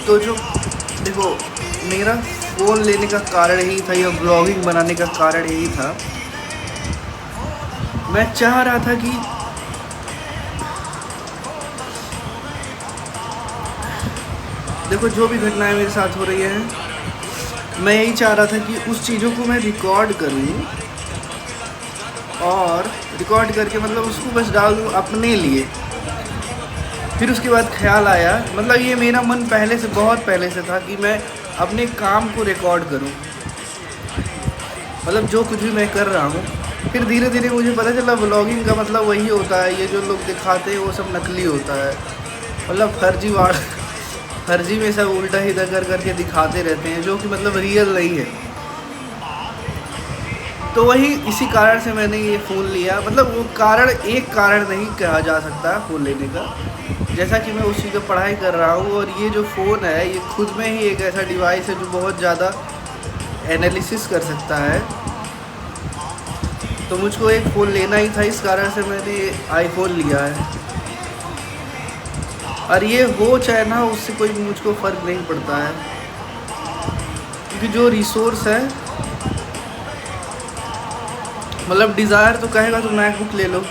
तो जो देखो, मेरा फ़ोन लेने का कारण यही था या ब्लॉगिंग बनाने का कारण यही था। मैं चाह रहा था कि देखो, जो भी घटनाएँ मेरे साथ हो रही हैं, मैं यही चाह रहा था कि उस चीज़ों को मैं रिकॉर्ड करूँ और रिकॉर्ड करके मतलब उसको बस डाल दूँ अपने लिए। फिर उसके बाद ख़्याल आया, मतलब ये मेरा मन पहले से, बहुत पहले से था कि मैं अपने काम को रिकॉर्ड करूँ, मतलब जो कुछ भी मैं कर रहा हूँ। फिर धीरे धीरे मुझे पता चला व्लॉगिंग का मतलब वही होता है, ये जो लोग दिखाते हैं वो सब नकली होता है, मतलब फर्जीवाड़ा फर्जी में सब उल्टा सीधा कर करके दिखाते रहते हैं, जो कि मतलब रियल नहीं है। तो वही इसी कारण से मैंने ये फ़ोन लिया, मतलब वो कारण एक कारण नहीं कहा जा सकता फ़ोन लेने का। जैसा कि मैं उस चीज़ पर पढ़ाई कर रहा हूँ, और ये जो फ़ोन है ये खुद में ही एक ऐसा डिवाइस है जो बहुत ज़्यादा एनालिसिस कर सकता है। तो मुझको एक फ़ोन लेना ही था, इस कारण से मैंने आईफ़ोन लिया है। और ये हो चाहे ना, उससे कोई मुझको फ़र्क नहीं पड़ता है, क्योंकि जो रिसोर्स है, मतलब डिज़ायर तो कहेगा तो मैकबुक ले लो,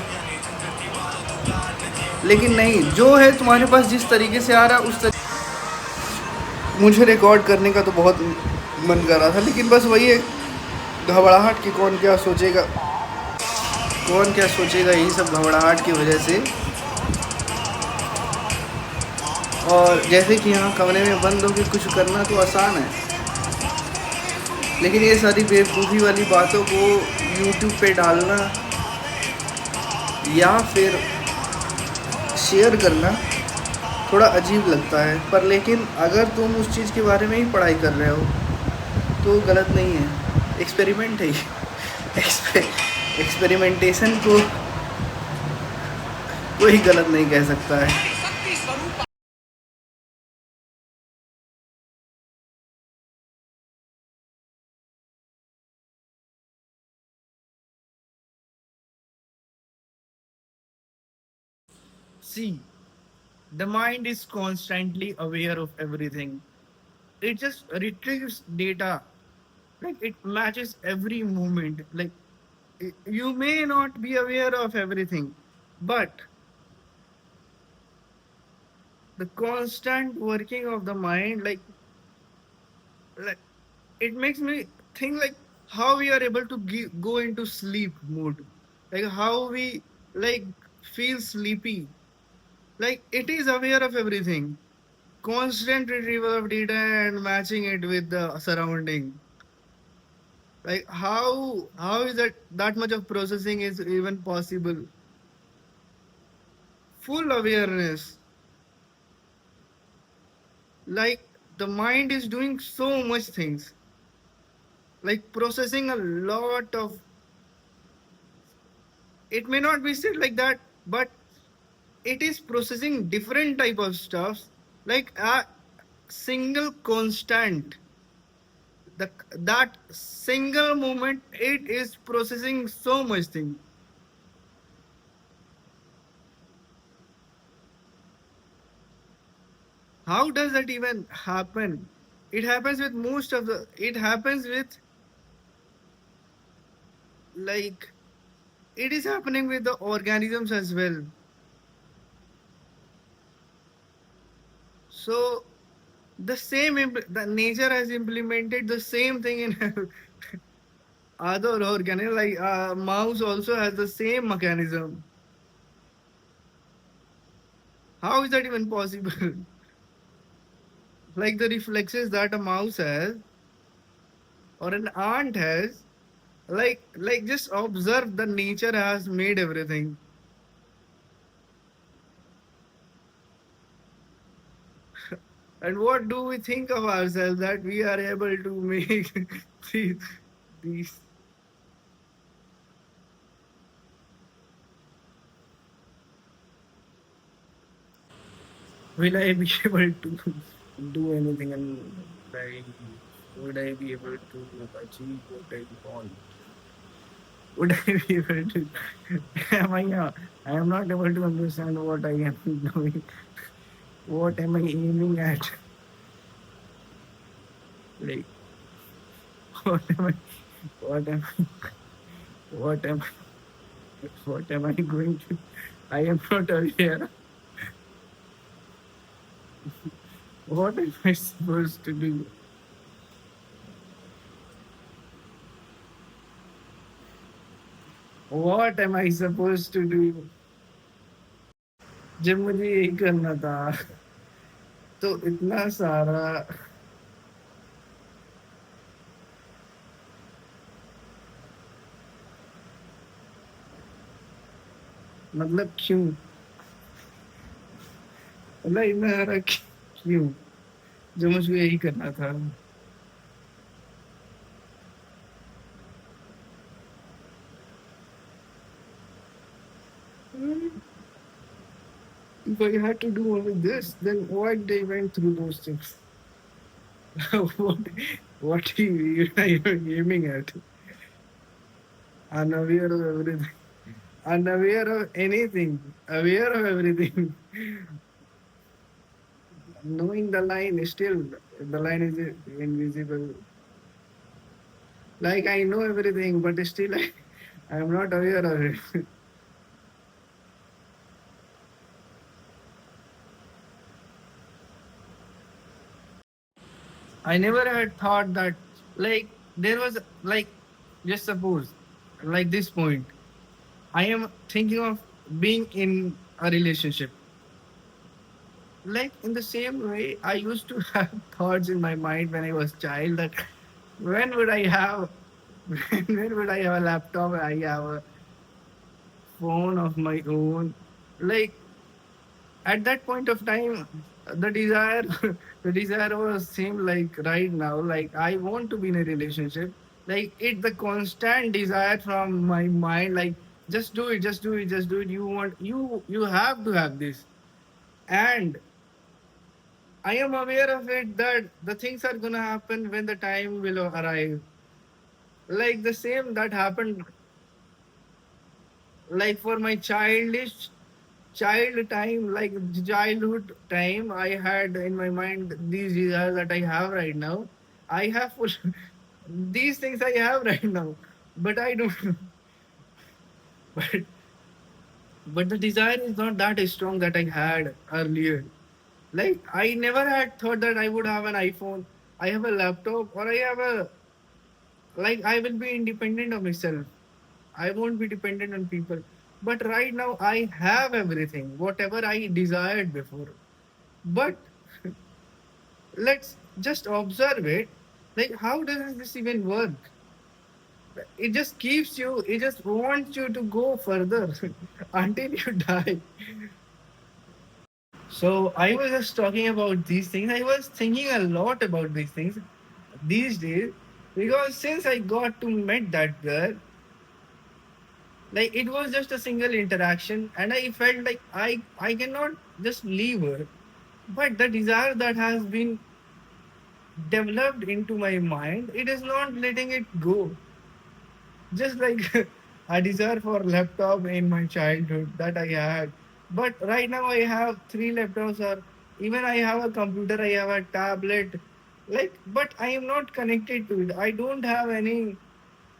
लेकिन नहीं, जो है तुम्हारे पास जिस तरीके से आ रहा है उस तरीके। मुझे रिकॉर्ड करने का तो बहुत मन कर रहा था, लेकिन बस वही है, घबराहट कि कौन क्या सोचेगा, यही सब घबराहट की वजह से। और जैसे कि यहाँ कमरे में बंद होकर कुछ करना तो आसान है, लेकिन ये सारी बेवकूफ़ी वाली बातों को यूट्यूब पे डालना या फिर शेयर करना थोड़ा अजीब लगता है। पर लेकिन अगर तुम उस चीज़ के बारे में ही पढ़ाई कर रहे हो तो गलत नहीं है, एक्सपेरिमेंट है ये। एक्सपेरिमेंटेशन को कोई गलत नहीं कह सकता है। See, the mind is constantly aware of everything. It just retrieves data, like it matches every movement. Like you may not be aware of everything, but the constant working of the mind, like it makes me think like how we are able to go into sleep mode, like how we like feel sleepy, like it is aware of everything, constant retrieval of data and matching it with the surrounding. Like how is that much of processing is even possible? Full awareness, like the mind is doing so much things, like processing a lot of, it may not be said like that, but it is processing different type of stuff, like a single constant, that single moment it is processing so much thing. How does that even happen? It happens with most of the, it happens with, like it is happening with the organisms as well. So the same the nature has implemented the same thing in other organism, like mouse also has the same mechanism. How is that even possible? Like the reflexes that a mouse has or an ant has, like just observe, the nature has made everything. And what do we think of ourselves that we are able to make these, these? Will I be able to do anything, and like would I be able to achieve what I want? Would I be able to? Am I? I am not able to understand what I am doing. What am I aiming at? Like, what am I? What am I? What am what am I going to? I am not aware. What am I supposed to do? What am I supposed to do? जब मुझे यही करना था तो इतना सारा मतलब क्यों मतलब इतना सारा क्यों जो मुझे यही करना था if I had to do only this then why they went through those things what what are you aiming at unaware of everything unaware of anything aware of everything knowing the line is still the line is invisible like I know everything but still I am not aware of it I never had thought that like there was like just suppose like this point I am thinking of being in a relationship like in the same way I used to have thoughts in my mind when I was child that when would I have when would I have a laptop I have a phone of my own like at that point of time the desire the desire was same like right now like I want to be in a relationship like it the constant desire from my mind like just do it just do it just do it you want you have to have this and I am aware of it that the things are gonna happen when the time will arrive like the same that happened like for my child time like childhood time I had in my mind these desires that I have right now I have full these things I have right now but I don't but but the desire is not that strong that I had earlier like I never had thought that I would have an iPhone I have a laptop or I have a like I will be independent of myself I won't be dependent on people but right now I have everything whatever I desired before but let's just observe it like how does this even work it just keeps you it just wants you to go further until you die so I was just talking about these things I was thinking a lot about these things these days because since I got to meet that girl like it was just a single interaction and I felt like I cannot just leave her but the desire that has been developed into my mind it is not letting it go just like a desire for laptop in my childhood that I had but right now I have three laptops or even I have a computer I have a tablet like but I am not connected to it I don't have any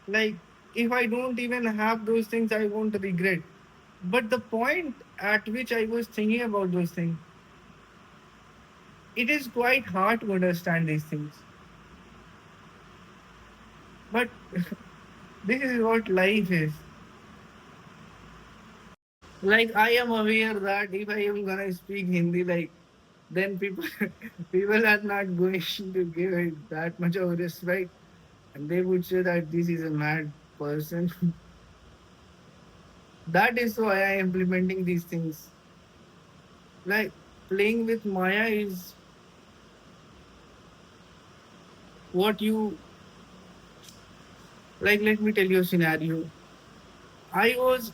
like if I don't even have those things I won't regret but the point at which I was thinking about those things it is quite hard to understand these things but this is what life is like I am aware that if I am gonna speak Hindi like then people people are not going to give it that much of respect and they would say that this is a mad person that is why I am implementing these things like playing with Maya is what you like let me tell you a scenario I was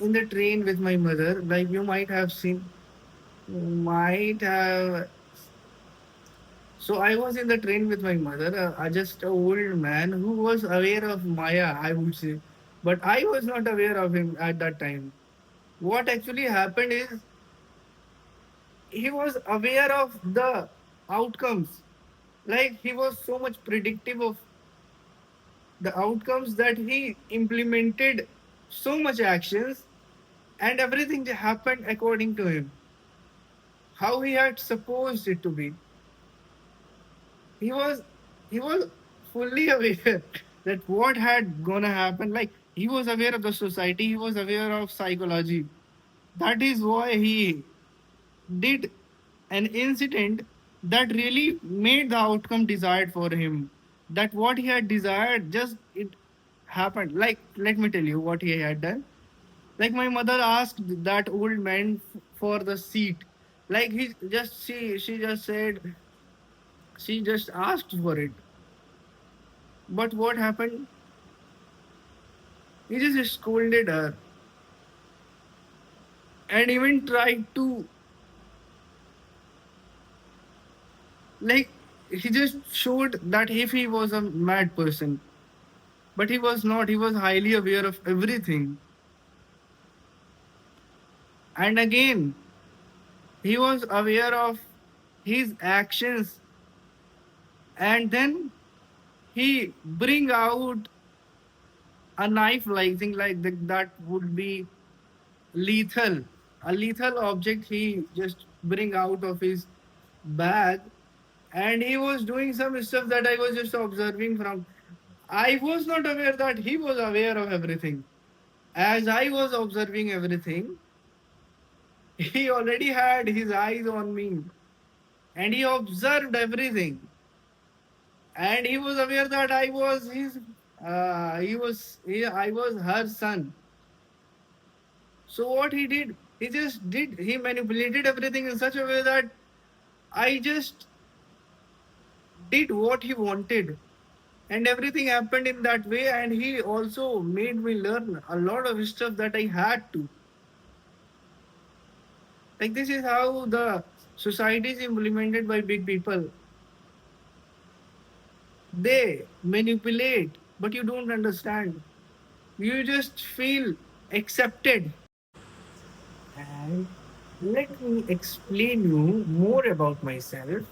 in the train with my mother like you might have seen might have so I was in the train with my mother just a old man who was aware of Maya I would say but I was not aware of him at that time what actually happened is he was aware of the outcomes Like he was so much predictive of the outcomes that he implemented so much actions, and everything happened according to him, how he had supposed it to be. He was he was fully aware that what had gonna happen. Like he was aware of the society, he was aware of psychology. That is why he did an incident that really made the outcome desired for him. That what he had desired, just it happened. Like, let me tell you what he had done. Like, my mother asked that old man for the seat. Like, she just said, she just asked for it. But what happened? He just scolded her and even tried to, like, he just showed that if he was a mad person. But he was not. He was highly aware of everything. And again, he was aware of his actions. And then he bring out a knife like thing like that would be lethal. A lethal object he just bring out of his bag. And he was doing some stuff that I was just observing from. I was not aware that he was aware of everything. As I was observing everything, he already had his eyes on me and he observed everything. And he was aware that I was his, I was her son. So what he did, he manipulated everything in such a way that I just did what he wanted. And everything happened in that way. And he also made me learn a lot of stuff that I had to. Like, this is how the society is implemented by big people. They manipulate, but you don't understand. You just feel accepted. And let me explain you more about myself.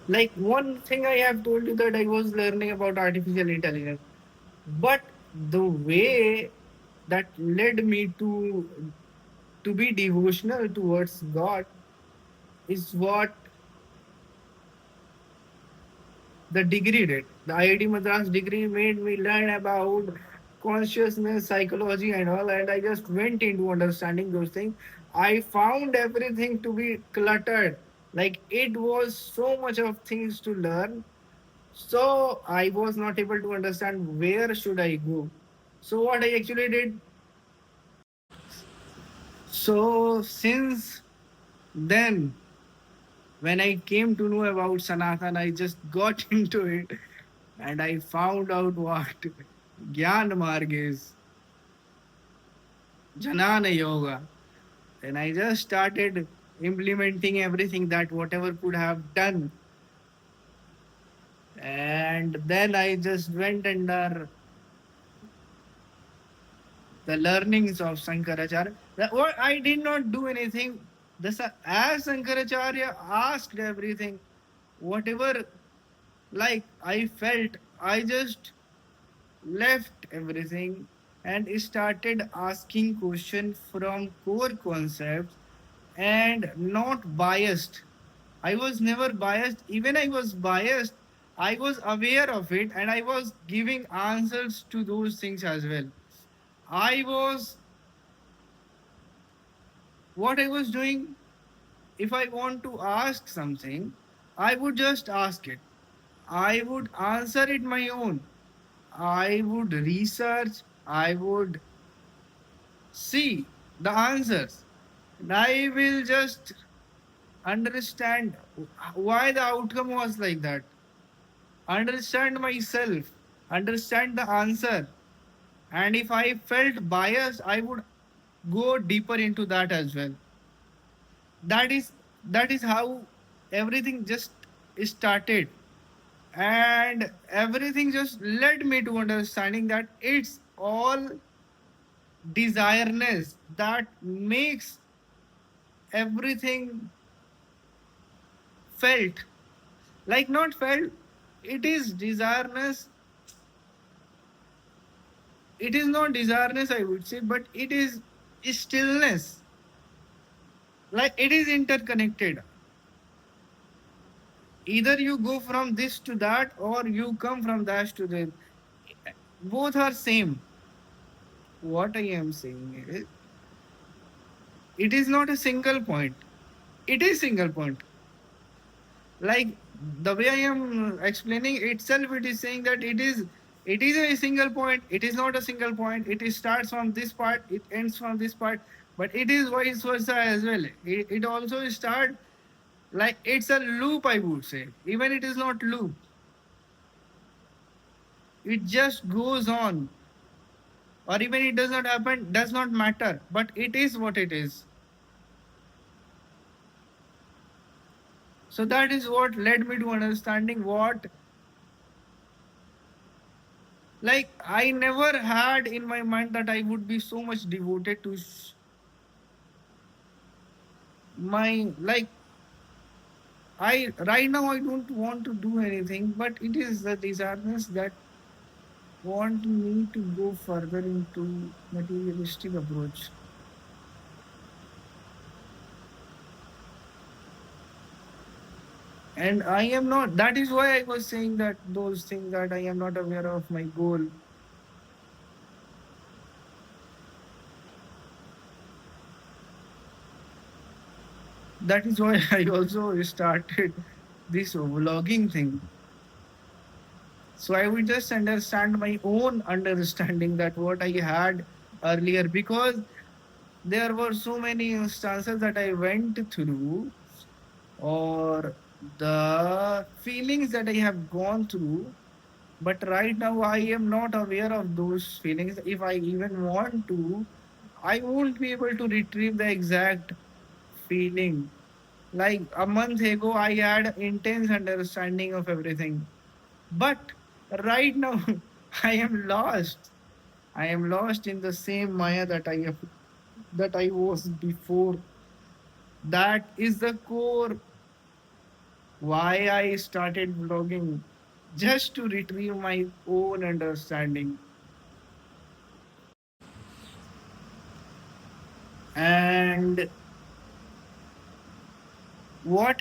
Like, one thing I have told you that I was learning about artificial intelligence, but the way that led me to be devotional towards God is what the degree did. The IIT Madras degree made me learn about consciousness, psychology, and all, and I just went into understanding those things. I found everything to be cluttered. Like, it was so much of things to learn. So I was not able to understand where should I go. So what I actually did. So since then, when I came to know about Sanatan, I just got into it and I found out what Gyan Marg is, Janana Yoga. And I just started implementing everything that whatever could have done. And then I just went under the learnings of Sankaracharya. What I did not do anything. As Sankaracharya asked everything, whatever like I felt, I just left everything and started asking questions from core concepts and not biased. I was never biased. Even I was biased, I was aware of it and I was giving answers to those things as well. I was what I was doing. If I want to ask something, I would just ask it. I would answer it my own. I would research, I would see the answers. And I will just understand why the outcome was like that. Understand myself, understand the answer. And if I felt biased, I would go deeper into that as well. That is that is how everything just started. And everything just led me to understanding that it's all desireness that makes everything felt. Like not felt, it is desireless. It is not desireless, I would say, but it is stillness. Like it is interconnected. Either you go from this to that, or you come from that to this. Both are same. What I am saying is, it is not a single point. It is single point. Like the way I am explaining itself, it is saying that it is a single point. It is not a single point. It is starts from this part, it ends from this part, but it is vice versa as well. It also start, like it's a loop, I would say. Even it is not loop. It just goes on. Or even it does not happen, does not matter. But it is what it is. So that is what led me to understanding what, like I never had in my mind that I would be so much devoted to my, like I right now I don't want to do anything, but it is the desires that want me to go further into materialistic approach. And I am not, that is why I was saying that those things, that I am not aware of my goal. That is why I also started this vlogging thing. So I would just understand my own understanding that what I had earlier, because there were so many instances that I went through, or the feelings that I have gone through. But right now I am not aware of those feelings. If I even want to, I won't be able to retrieve the exact feeling. Like a month ago, I had intense understanding of everything. But right now, I am lost. I am lost in the same Maya that I was before. That is the core why I started vlogging, just to retrieve my own understanding. And what,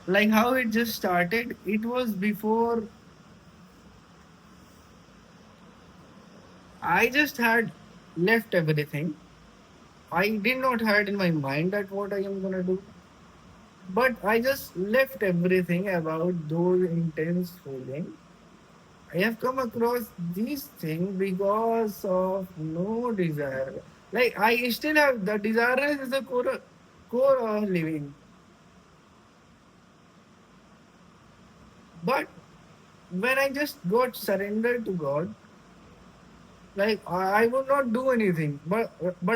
like how it just started, it was before I just had left everything. I did not had in my mind that what I am gonna do. But I just left everything about those intense feelings. I have come across these things because of no desire. Like I still have the desire is the core of living. But when I just got surrendered to God, like I would not do anything, but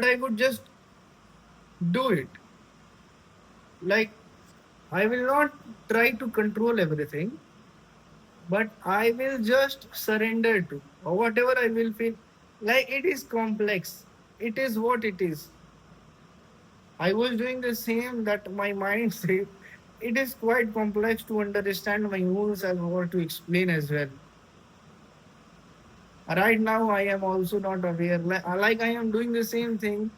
I would just do it. Like I will not try to control everything, but I will just surrender to, or whatever I will feel. Like it is complex. It is what it is. I was doing the same that my mind said. It is quite complex to understand my own self or to explain as well. Right now, I am also not aware. Like I am doing the same thing.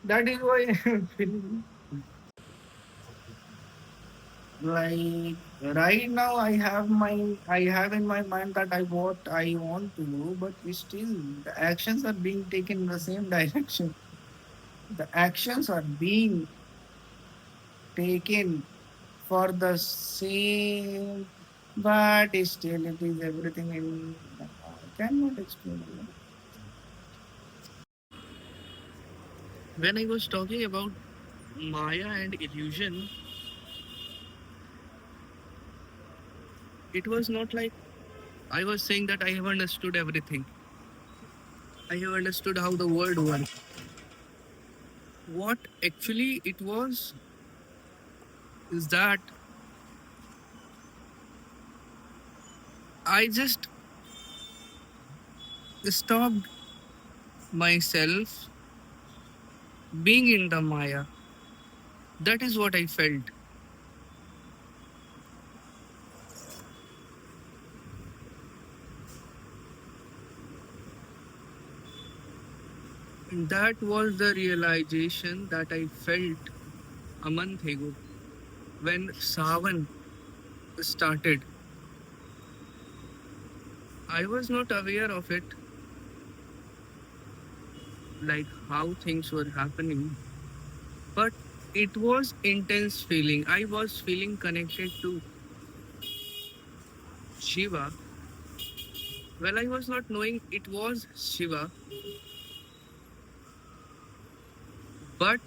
That is why I am feeling like right now I have in my mind that I what I want to do, but still the actions are being taken in the same direction. The actions are being taken for the same, but still it is everything in. I cannot explain it. When I was talking about Maya and illusion, it was not like I was saying that I have understood everything. I have understood how the world works. What actually it was is that I just stopped myself being in the Maya. That is what I felt. That was the realization that I felt a month ago when Savan started. I was not aware of it, like how things were happening, but it was intense feeling. I was feeling connected to Shiva. Well, I was not knowing it was Shiva, but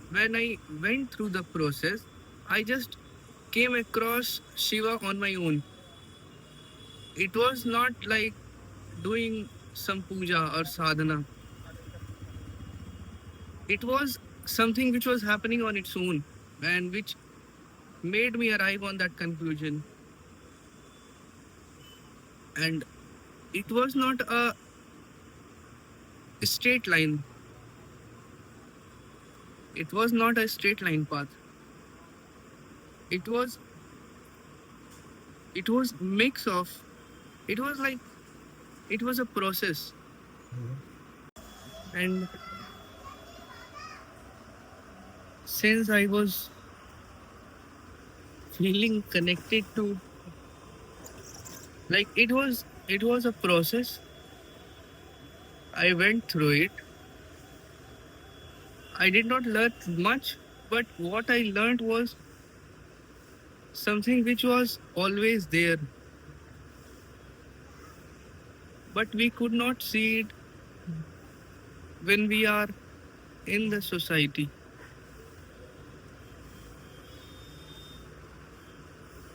when I went through the process, I just came across Shiva on my own. It was not like doing some puja or sadhana. It was something which was happening on its own and which made me arrive on that conclusion. And it was not a straight line. It was not a straight line path. It was it was mix of it was like it was a process. And since I was feeling connected to, like, it was a process. I went through it. I did not learn much, but what I learned was something which was always there, but we could not see it when we are in the society.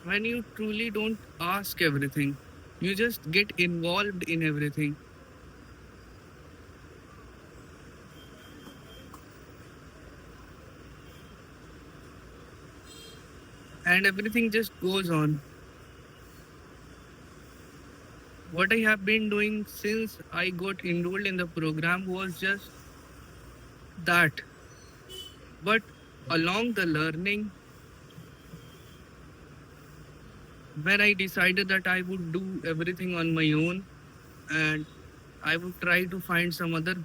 When you truly don't ask everything, you just get involved in everything. And everything just goes on. What I have been doing since I got enrolled in the program was just that. But along the learning, when I decided that I would do everything on my own and I would try to find some other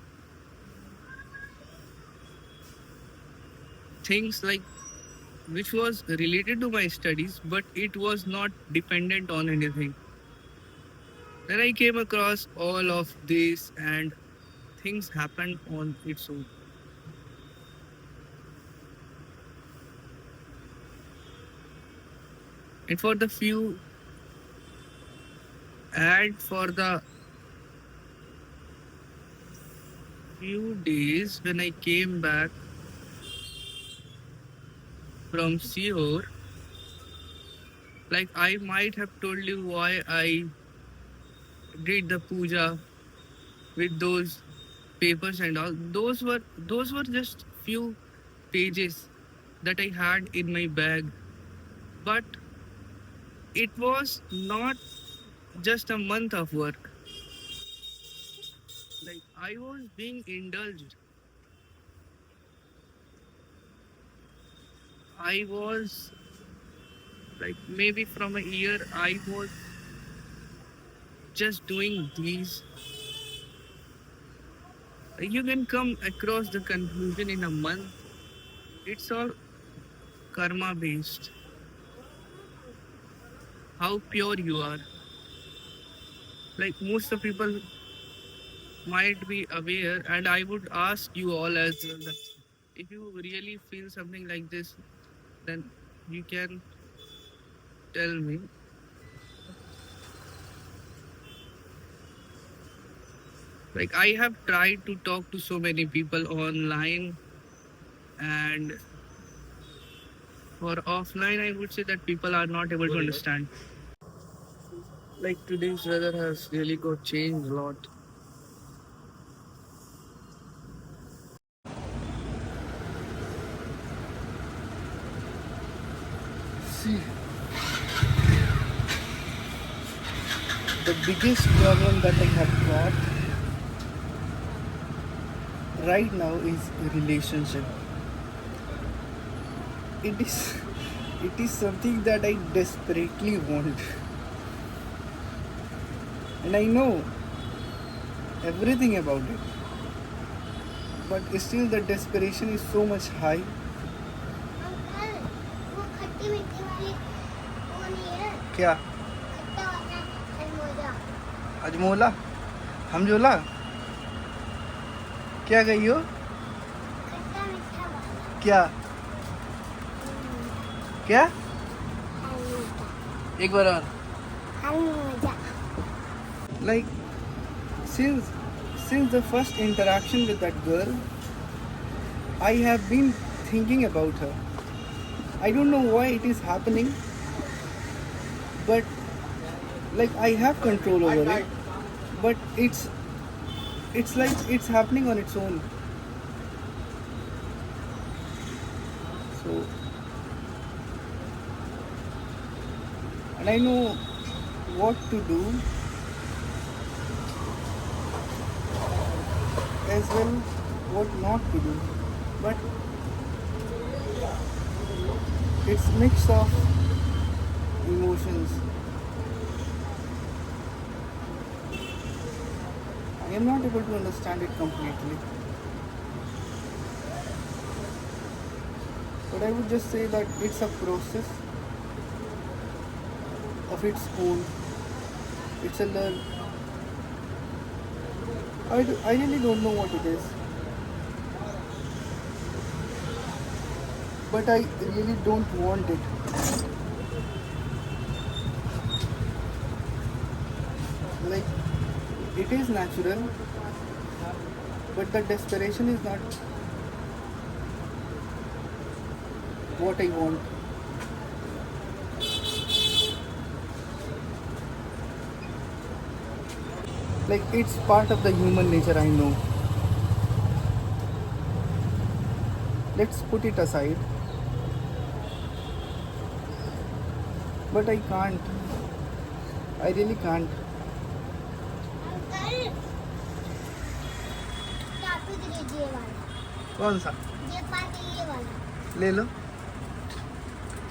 things like which was related to my studies, but it was not dependent on anything. Then I came across all of this and things happened on its own. And for the few days when I came back from Seoul, like I might have told you why I did the puja with those papers and all. Those were just few pages that I had in my bag. But it was not just a month of work. Like I was being indulged. I was like maybe from a year I was just doing these. You can come across the conclusion in a month. It's all karma based. How pure you are. Like most of people might be aware, and I would ask you all as well that if you really feel something like this, then you can tell me. Like I have tried to talk to so many people online, and for offline, I would say that people are not able to understand. Like today's weather has really got changed a lot. See, the biggest problem that I have got right now is relationship. It is it is something that I desperately want. And I know everything about it. but still the desperation is so much high. Uncle वो खट्टी मीठी वाली वो नहीं है क्या? खट्टा वाला खरबूजा अजमोला? हमजोला? क्या गई हो? खट्टा मीठा वाला क्या? क्या? खरबूजा एक बार और. खरबूजा Like since the first interaction with that girl, I have been thinking about her. I don't know why it is happening, but like I have control over it, but it's like it's happening on its own. So, and I know what to do as well, what not to do, but it's mix of emotions. I am not able to understand it completely, but I would just say that it's a process of its own. It's a learn. I really don't know what it is, but I really don't want it. Like, it is natural, but the desperation is not what I want. Like, it's part of the human nature, I know. Let's put it aside. But I can't. I really can't. Uncle tattoo दीजिए ये वाला कौन सा? ये part ये वाला ले लो.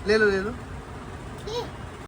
ले लो. ये